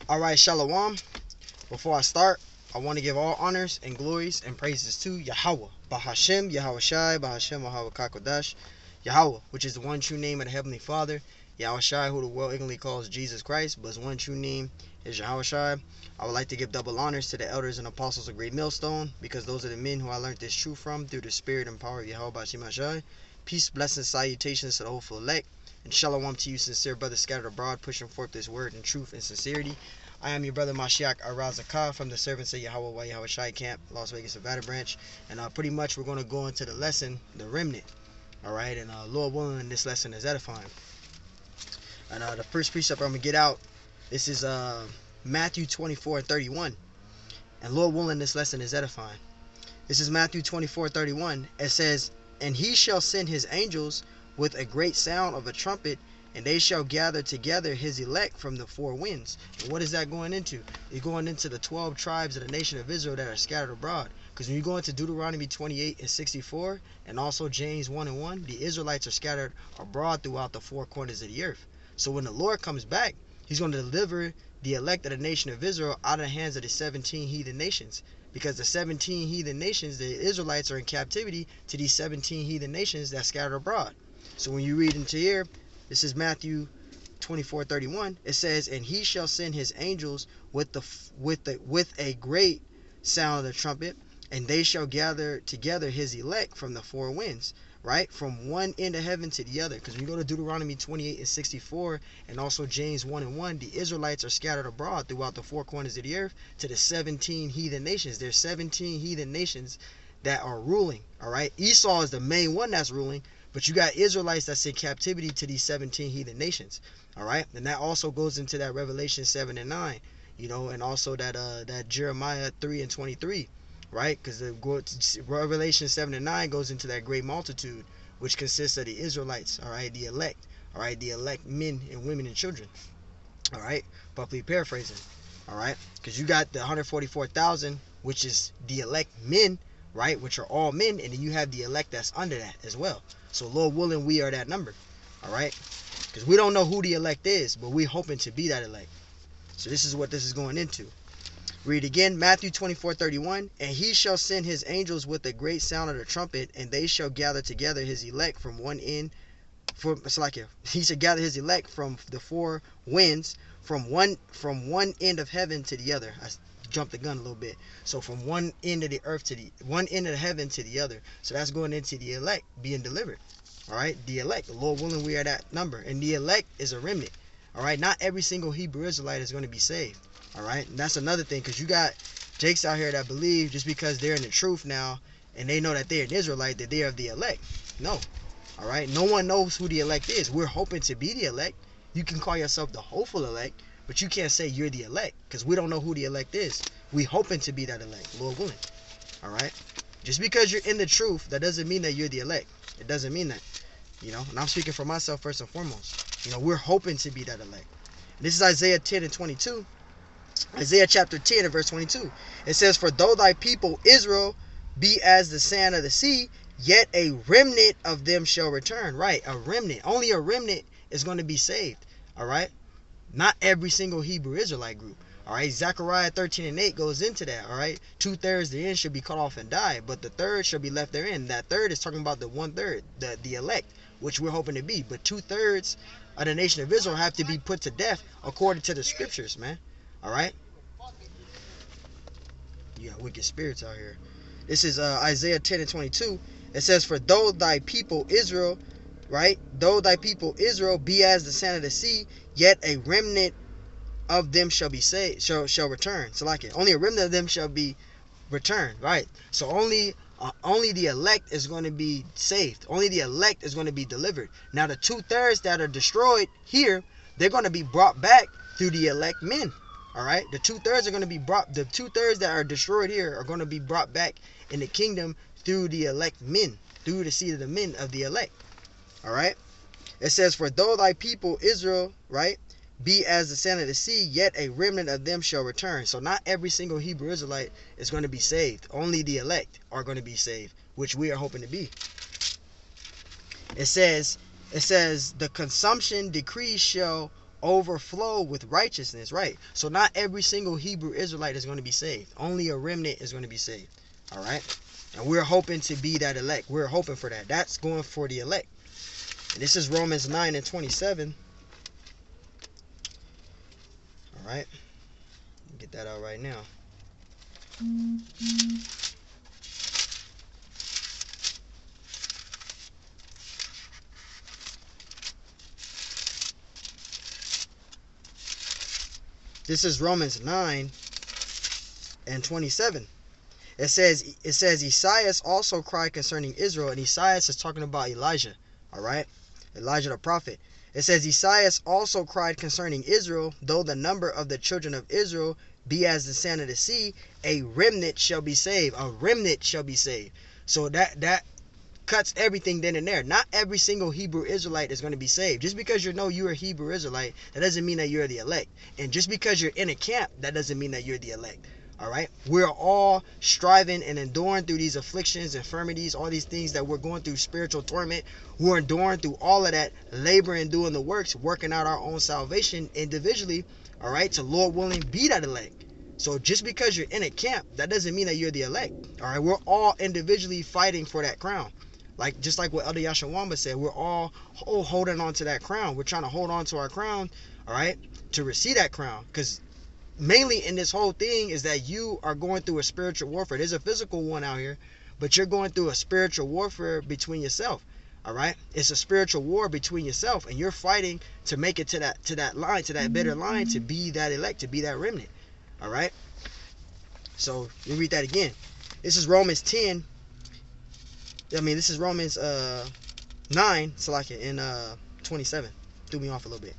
Alright, Shalom. Before I start, I want to give all honors and glories and praises to Yahweh, Bahashem, Yahweh Shai, Bahashem, Yahweh Kakodash, Yahweh, which is the one true name of the Heavenly Father, Yahweh Shai, who the world ignorantly calls Jesus Christ, but his one true name is Yahweh Shai. I would like to give double honors to the elders and apostles of Great Millstone, because those are the men who I learned this truth from through the spirit and power of Yahweh Bashim Shai. Peace, blessings, salutations to the hopeful elect, and shalom to you, sincere brothers scattered abroad, pushing forth this word in truth and sincerity. I am your brother Mashiach Arazakah from the Servants of Yahweh Yahweh Shai Camp, Las Vegas, Nevada branch. And pretty much we're going to go into the lesson, the Remnant. Alright, and Lord willing, this lesson is edifying. And the first precept I'm going to get out, this is Matthew 24:31. And Lord willing, this lesson is edifying. This is Matthew 24:31. It says, "And he shall send his angels with a great sound of a trumpet, and they shall gather together his elect from the four winds." And what is that going into? You're going into the 12 tribes of the nation of Israel that are scattered abroad. Because when you go into Deuteronomy 28:64 and also James 1:1, the Israelites are scattered abroad throughout the four corners of the earth. So when the Lord comes back, he's going to deliver the elect of the nation of Israel out of the hands of the 17 heathen nations. Because the 17 heathen nations, the Israelites are in captivity to these 17 heathen nations that scattered abroad. So when you read into here, this is Matthew 24:31. It says, "And he shall send his angels with a great sound of the trumpet, and they shall gather together his elect from the four winds," right? From one end of heaven to the other. Because when you go to Deuteronomy 28:64 and also James 1:1, the Israelites are scattered abroad throughout the four corners of the earth to the 17 heathen nations. There's 17 heathen nations that are ruling. All right, Esau is the main one that's ruling. But you got Israelites that's in captivity to these 17 heathen nations. All right. And that also goes into that Revelation 7:9, and also that Jeremiah 3:23, right? Because the Revelation 7:9 goes into that great multitude, which consists of the Israelites, all right, the elect, all right, the elect men and women and children, all right, roughly paraphrasing, all right, because you got the 144,000, which is the elect men, right, which are all men, and then you have the elect that's under that as well. So Lord willing, we are that number. All right, because we don't know who the elect is, but we're hoping to be that elect. So this is what this is going into. Read again, Matthew 24:31. "And he shall send his angels with a great sound of the trumpet, and they shall gather together his elect from one end. He shall gather his elect from the four winds, from one end of heaven to the other." I jumped the gun a little bit. So from one end of the earth to the one end of the heaven to the other. So that's going into the elect being delivered. All right, the elect. The Lord willing, we are that number. And the elect is a remnant. All right, not every single Hebrew Israelite is going to be saved. All right, and that's another thing, because you got Jakes out here that believe just because they're in the truth now and they know that they're an Israelite, that they are the elect. No. All right, no one knows who the elect is. We're hoping to be the elect. You can call yourself the hopeful elect, but you can't say you're the elect, because we don't know who the elect is. We hoping to be that elect, Lord willing. All right, just because you're in the truth, that doesn't mean that you're the elect. It doesn't mean that, and I'm speaking for myself first and foremost. We're hoping to be that elect. This is Isaiah 10:22. Isaiah chapter 10 and verse 22. It says, "For though thy people Israel be as the sand of the sea, yet a remnant of them shall return." Right, a remnant. Only a remnant is going to be saved. All right, not every single Hebrew Israelite group. All right, Zechariah 13:8 goes into that. All right, 2/3 therein should be cut off and die, but the third shall be left therein. That third is talking about the 1/3, the elect, which we're hoping to be. But 2/3 of the nation of Israel have to be put to death according to the scriptures, man. All right, you got wicked spirits out here. This is Isaiah 10:22. It says, "For though thy people Israel," right, "though thy people Israel be as the sand of the sea, yet a remnant of them shall be saved, shall return." So like it, only a remnant of them shall be returned, right? So only the elect is going to be saved. Only the elect is going to be delivered. Now the 2/3 that are destroyed here, they're going to be brought back through the elect men. All right, the 2/3 are going to be brought. The 2/3 that are destroyed here are going to be brought back in the kingdom through the elect men, through the seed of the men of the elect. All right, it says, "For though thy people Israel," right, "be as the sand of the sea, yet a remnant of them shall return." So not every single Hebrew Israelite is going to be saved. Only the elect are going to be saved, which we are hoping to be. It says, "The consumption decree shall overflow with righteousness, right? So not every single Hebrew Israelite is going to be saved. Only a remnant is going to be saved. All right? And we're hoping to be that elect. We're hoping for that. That's going for the elect. And this is Romans 9 and 27. All right? Get that out right now. This is Romans 9 and 27. It says Esaias also cried concerning Israel, and Esaias is talking about Elijah. All right? Elijah the prophet. It says Esaias also cried concerning Israel, though the number of the children of Israel be as the sand of the sea, a remnant shall be saved. A remnant shall be saved. So that cuts everything then and there. Not every single Hebrew Israelite is going to be saved. Just because you know you're a Hebrew Israelite, that doesn't mean that you're the elect. And just because you're in a camp, that doesn't mean that you're the elect. All right? We're all striving and enduring through these afflictions, infirmities, all these things that we're going through, spiritual torment. We're enduring through all of that, laboring, doing the works, working out our own salvation individually, all right, to Lord willing, be that elect. So just because you're in a camp, that doesn't mean that you're the elect. All right? We're all individually fighting for that crown. Just like what Elder Yashawamba said, we're all holding on to that crown. We're trying to hold on to our crown, all right, to receive that crown. Because mainly in this whole thing is that you are going through a spiritual warfare. There's a physical one out here, but you're going through a spiritual warfare between yourself. All right, it's a spiritual war between yourself, and you're fighting to make it to that line, to that bitter line, to be that elect, to be that remnant. All right. So let me read that again. This is Romans 10. This is Romans 9, Salakia, in 27. Threw me off a little bit.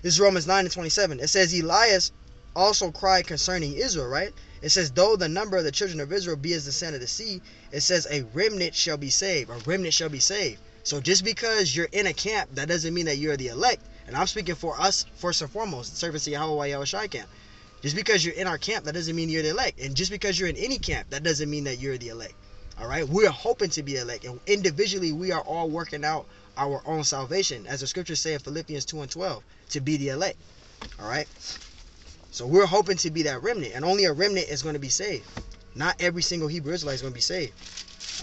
This is Romans 9 and 27. It says Elias also cried concerning Israel, right? It says, though the number of the children of Israel be as the sand of the sea, it says a remnant shall be saved. A remnant shall be saved. So just because you're in a camp, that doesn't mean that you're the elect. And I'm speaking for us, first and foremost, servants of Yahweh Yahushai camp. Just because you're in our camp, that doesn't mean you're the elect. And just because you're in any camp, that doesn't mean that you're the elect. All right? We're hoping to be elect. And individually, we are all working out our own salvation, as the scriptures say in Philippians 2 and 12, to be the elect. All right? So we're hoping to be that remnant. And only a remnant is going to be saved. Not every single Hebrew Israelite is going to be saved.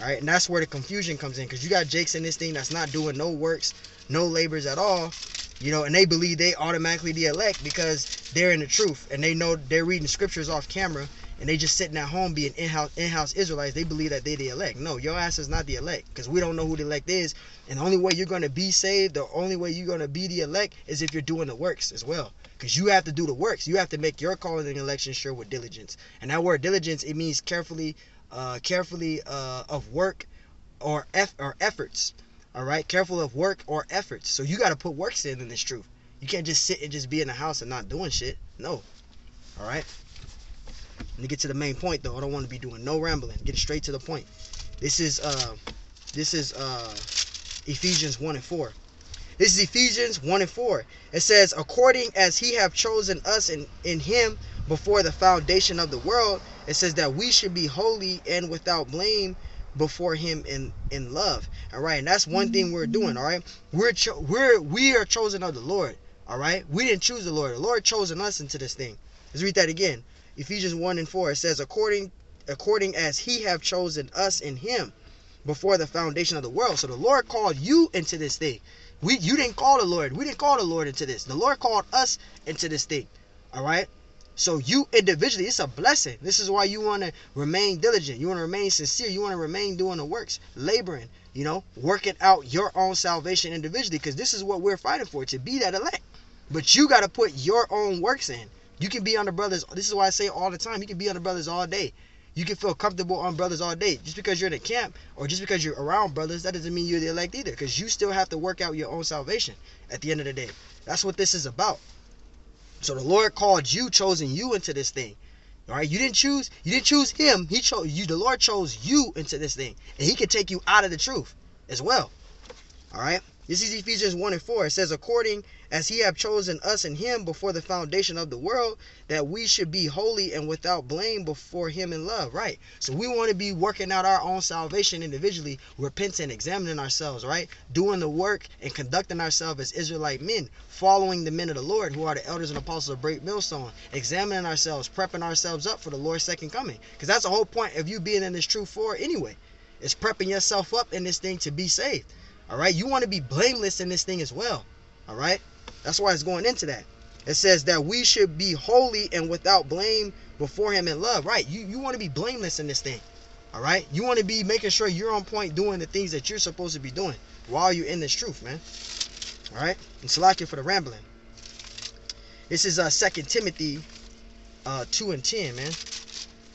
All right? And that's where the confusion comes in. Because you got jakes in this thing that's not doing no works, no labors at all. You know, and they believe they automatically the elect because they're in the truth. And they know they're reading scriptures off camera. And they just sitting at home being in-house Israelites. They believe that they're the elect. No, your ass is not the elect. Because we don't know who the elect is. And the only way you're going to be saved, the only way you're going to be the elect is if you're doing the works as well. Because you have to do the works. You have to make your calling and election sure with diligence. And that word diligence, it means carefully of work or efforts. All right? Careful of work or efforts. So you got to put works in this truth. You can't just sit and just be in the house and not doing shit. No. All right? Let me get to the main point, though. I don't want to be doing no rambling. Get straight to the point. This is Ephesians 1 and 4. This is Ephesians 1 and 4. It says, according as he have chosen us in him before the foundation of the world, it says that we should be holy and without blame before him in love. All right, and that's one thing we're doing. All right, we are chosen of the Lord. All right, we didn't choose the Lord. The Lord chosen us into this thing. Let's read that again. Ephesians 1 and 4. It says, according as he have chosen us in him before the foundation of the world. So the Lord called you into this thing. You didn't call the Lord. We didn't call the Lord into this. The Lord called us into this thing. All right. So you individually, it's a blessing. This is why you want to remain diligent. You want to remain sincere. You want to remain doing the works, laboring, working out your own salvation individually, because this is what we're fighting for, to be that elect. But you got to put your own works in. You can be under brothers. This is why I say all the time, you can be under brothers all day. You can feel comfortable on brothers all day. Just because you're in a camp or just because you're around brothers, that doesn't mean you're the elect either, because you still have to work out your own salvation at the end of the day. That's what this is about. So the Lord called you, chosen you into this thing. All right, you didn't choose him. He chose you. The Lord chose you into this thing, and he can take you out of the truth as well. All right. This is Ephesians 1 and 4. It says, according as he have chosen us in him before the foundation of the world, that we should be holy and without blame before him in love. Right? So we want to be working out our own salvation individually, repenting, examining ourselves, right? Doing the work and conducting ourselves as Israelite men, following the men of the Lord, who are the elders and apostles of Great Millstone, examining ourselves, prepping ourselves up for the Lord's second coming. Because that's the whole point of you being in this truth for anyway. It's prepping yourself up in this thing to be saved. All right? You want to be blameless in this thing as well. All right? That's why it's going into that. It says that we should be holy and without blame before him in love. Right? You want to be blameless in this thing. All right? You want to be making sure you're on point doing the things that you're supposed to be doing while you're in this truth, man. All right? And Salakia for the rambling. This is 2 Timothy 2 and 10, man.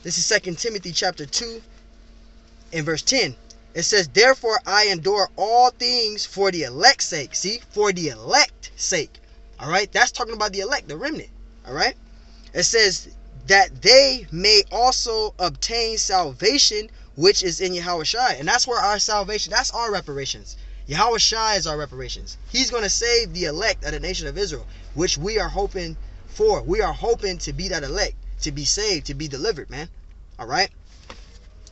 This is 2 Timothy chapter 2 and verse 10. It says, therefore I endure all things for the elect's sake. See? For the elect's sake. All right? That's talking about the elect, the remnant. All right? It says that they may also obtain salvation, which is in Yahushua. And that's where our salvation, that's our reparations. Yahushua is our reparations. He's going to save the elect of the nation of Israel, which we are hoping for. We are hoping to be that elect, to be saved, to be delivered, man. All right?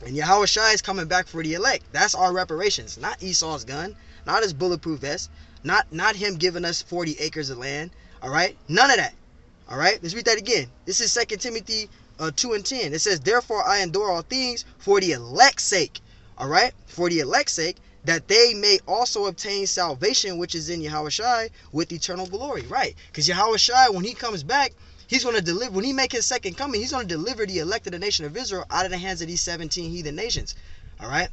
And Yahushua is coming back for the elect. That's our reparations. Not Esau's gun. Not his bulletproof vest. Not him giving us 40 acres of land. All right? None of that. All right? Let's read that again. This is 2 Timothy 2 and 10. It says, therefore I endure all things for the elect's sake. All right? For the elect's sake, that they may also obtain salvation, which is in Yahushua, with eternal glory. Right? Because Yahushua, when he comes back, he's going to deliver, when he make his second coming, he's going to deliver the elect of the nation of Israel out of the hands of these 17 heathen nations. All right?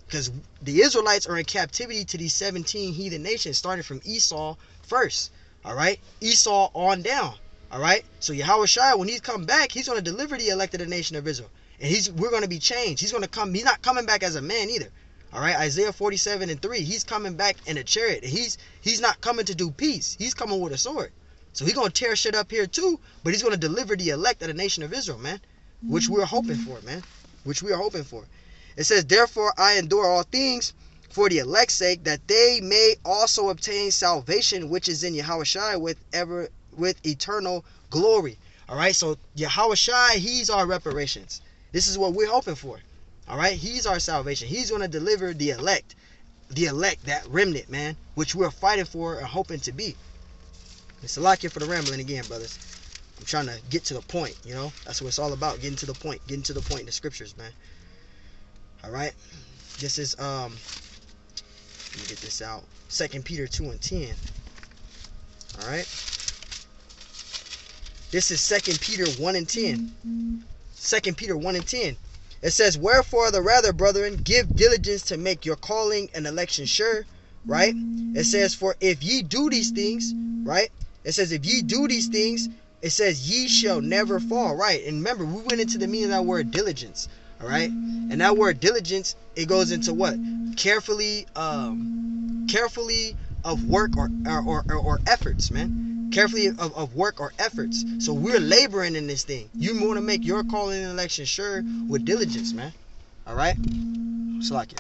Because the Israelites are in captivity to these 17 heathen nations, starting from Esau first. All right? Esau on down. All right? So Yahushua, when he's come back, he's going to deliver the elect of the nation of Israel. And we're going to be changed. He's going to come. He's not coming back as a man either. All right? Isaiah 47 and 3. He's coming back in a chariot. And he's not coming to do peace. He's coming with a sword. So he's going to tear shit up here too, but he's going to deliver the elect of the nation of Israel, man. Which we're hoping for, man. Which we are hoping for. It says, therefore I endure all things for the elect's sake, that they may also obtain salvation, which is in Yahushua with eternal glory. All right, so Yahushua, he's our reparations. This is what we're hoping for. All right, he's our salvation. He's going to deliver the elect, that remnant, man, which we're fighting for and hoping to be. It's a lot here for the rambling again, brothers. I'm trying to get to the point, you know. That's what it's all about, getting to the point in the scriptures, man. All right. This is, let me get this out. 2 Peter 2 and 10. All right. This is 2 Peter 1 and 10. 2 Peter 1 and 10. It says, wherefore the rather, brethren, give diligence to make your calling and election sure. Right. It says, for if ye do these things, right. It says, if ye do these things, it says, ye shall never fall. Right. And remember, we went into the meaning of that word diligence. All right. And that word diligence, it goes into what? Carefully of work or efforts, man. Carefully of work or efforts. So we're laboring in this thing. You want to make your calling and election sure with diligence, man. All right. Salakia.